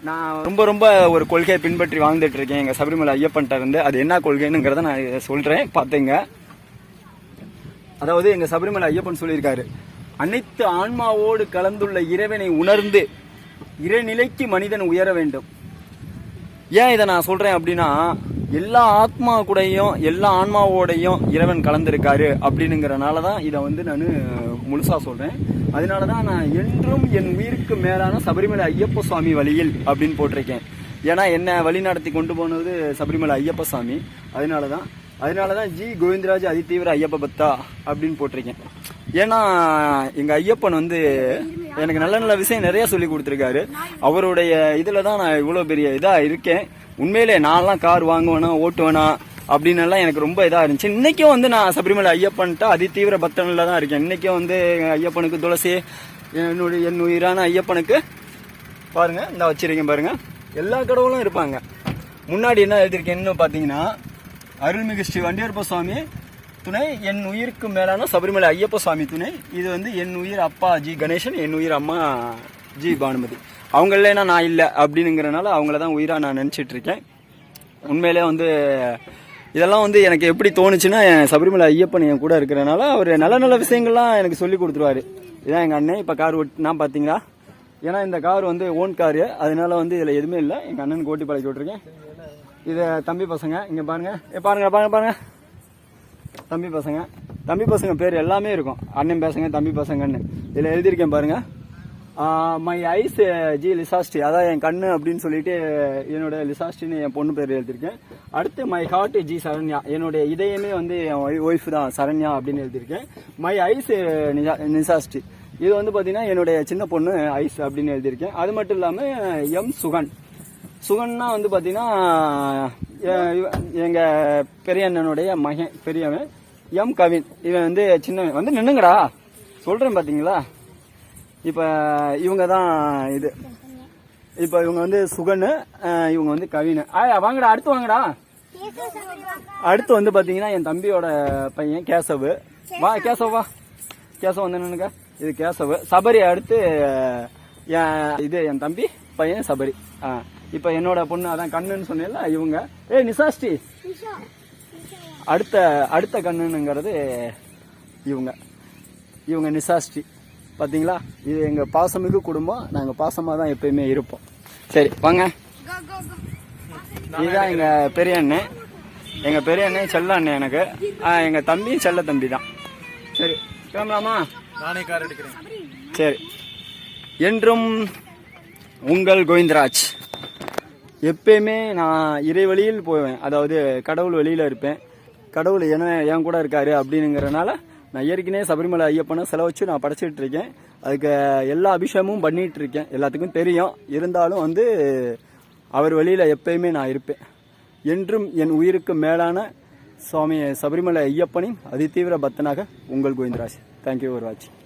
நான் ரொம்ப ரொம்ப ஒரு கொள்கையை பின்பற்றி வாழ்ந்துட்டு இருக்கேன் எங்கள் சபரிமலை ஐயப்பன்ட்ட இருந்து. அது என்ன கொள்கைங்கிறத நான் சொல்கிறேன், பார்த்துங்க. அதாவது எங்கள் சபரிமலை ஐயப்பன் சொல்லியிருக்காரு, அனைத்து ஆன்மாவோடு கலந்துள்ள இறைவனை உணர்ந்து இறைநிலைக்கு மனிதன் உயர வேண்டும். ஏன் இதை நான் சொல்கிறேன் அப்படின்னா, எல்லா ஆத்மா கூடயும் எல்லா ஆன்மாவோடையும் இறைவன் கலந்துருக்காரு அப்படின்னுங்கிறனால தான் இதை வந்து நான் முழுசாக சொல்கிறேன். அதனால தான் நான் என்றும் என் உயிருக்கு மேலான சபரிமலை ஐயப்ப சுவாமி வழியில் அப்படின்னு போட்டிருக்கேன். ஏன்னா என்னை வழி நடத்தி கொண்டு போனது சபரிமலை ஐயப்ப சுவாமி. அதனால தான் ஜி கோவிந்தராஜ் அதிதீவிர ஐயப்ப பக்தா அப்படின்னு போட்டிருக்கேன். ஏன்னா எங்கள் ஐயப்பன் வந்து எனக்கு நல்ல நல்ல விஷயம் நிறைய சொல்லி கொடுத்துருக்காரு. அவருடைய இதில் தான் நான் இவ்வளோ பெரிய இதாக இருக்கேன். உண்மையிலே நான்லாம் கார் வாங்குவேனா ஓட்டுவேனா அப்படின்னு எல்லாம் எனக்கு ரொம்ப இதாக இருந்துச்சு. இன்றைக்கும் வந்து நான் சபரிமலை ஐயப்பன்ட்ட அதிதீவிர பக்தனில் தான் இருக்கேன். இன்றைக்கும் வந்து ஐயப்பனுக்கு துளசி, என் உயிரான ஐயப்பனுக்கு பாருங்கள் இந்த வச்சிருக்கேன் பாருங்கள். எல்லா கடவுளும் இருப்பாங்க. முன்னாடி என்ன எழுதியிருக்கேன்னு பார்த்தீங்கன்னா, அருள்மிகு ஸ்ரீ வண்டியூரப்ப சுவாமி துணை, என் உயிருக்கு மேலான சபரிமலை ஐயப்ப சுவாமி துணை. இது வந்து என் உயிர் அப்பா ஜி கணேசன், என் உயிர் அம்மா ஜி பானுமதி. அவங்களேனா நான் இல்லை அப்படின்னுங்கிறனால அவங்கள தான் உயிராக நான் நினச்சிட்டு இருக்கேன். உண்மையிலே வந்து இதெல்லாம் வந்து எனக்கு எப்படி தோணுச்சுன்னா, சபரிமலை ஐயப்பன் என் கூட இருக்கிறனால அவர் நல்ல நல்ல விஷயங்கள்லாம் எனக்கு சொல்லி கொடுத்துருவாரு. இதான் எங்கள் அண்ணன் இப்போ கார் ஓட்டினா பார்த்தீங்களா. ஏன்னா இந்த கார் வந்து ஓன் காரு, அதனால வந்து இதில் எதுவுமே இல்லை. எங்கள் அண்ணனுக்கு ஓட்டி பழக்கி விட்டுருக்கேன். இதை தம்பி பசங்க இங்கே பாருங்க தம்பி பசங்க பேர் எல்லாமே இருக்கும். அண்ணன் பசங்க தம்பி பசங்கன்னு இதில் எழுதியிருக்கேன் பாருங்க. மை ஐஸ் ஜி லிசாஸ்டி, அதான் என் கண்ணு அப்படின்னு சொல்லிட்டு என்னோட லிசாஸ்டின்னு என் பொண்ணு பேர் எழுதியிருக்கேன். அடுத்து மை ஹார்ட் ஜி சரண்யா, என்னுடைய இதயமே வந்து என் ஒய்ஃப் தான் சரண்யா அப்படின்னு எழுதியிருக்கேன். மை ஐஸ் நிசாஸ்டி, இது வந்து பார்த்தீங்கன்னா என்னுடைய சின்ன பொண்ணு ஐஸ் அப்படின்னு எழுதியிருக்கேன். அது மட்டும் இல்லாமல் எம் சுகன்னா வந்து பார்த்தீங்கன்னா எங்கள் பெரிய அண்ணனுடைய மகன் பெரியவன் எம் கவின். இவன் வந்து சின்னவன். வந்து நின்னுங்கடா சொல்கிறேன் பார்த்தீங்களா. இப்போ இவங்க தான் இது. இப்போ இவங்க வந்து சுகனு, இவங்க வந்து கவின். வாங்கடா அடுத்து வாங்கடா. அடுத்து வந்து பார்த்தீங்கன்னா என் தம்பியோட பையன் கேசவ். கேசவ் வந்து நின்னுங்க. இது கேசவ். சபரி அடுத்து என் தம்பி பையன் சபரி. இப்போ என்னோட பொண்ணு அதான் கண்ணுன்னு சொன்னேன்ல இவங்க. நிசாஸ்டி அடுத்த கண்ணுங்கிறது இவங்க நிசாஸ்டி. பார்த்தீங்களா, இது எங்கள் பாசமிகு குடும்பம். நாங்கள் பாசமாக தான் எப்பயுமே இருப்போம். சரி வாங்க. இதுதான் எங்கள் பெரிய அண்ணன். எங்கள் பெரிய அண்ணன் செல்ல அண்ணன் எனக்கு. எங்கள் தம்பி செல்ல தம்பி தான். சரி கிளம்பலாமா? நானே கார் எடுக்கிறேன். சரி. என்றும் உங்கள் கோவிந்தராஜ். எப்பயுமே நான் இறை வழியில் போவேன், அதாவது கடவுள் வழியில் இருப்பேன். கடவுள் என் கூட இருக்காரு அப்படிங்கிறனால நான் ஏற்கனவே சபரிமலை ஐயப்பனை செலவச்சு நான் படைச்சிட்டு இருக்கேன். அதுக்கு எல்லா அபிஷேகமும் பண்ணிட்டு இருக்கேன், எல்லாத்துக்கும் தெரியும். இருந்தாலும் வந்து அவர் வழியில் எப்பயுமே நான் இருப்பேன். என்றும் என் உயிருக்கு மேலான சுவாமி சபரிமலை ஐயப்பனின் அதிதீவிர பக்தனாக உங்கள் கோவிந்தராஜ். தேங்க்யூ ஃபார் வாட்சிங்.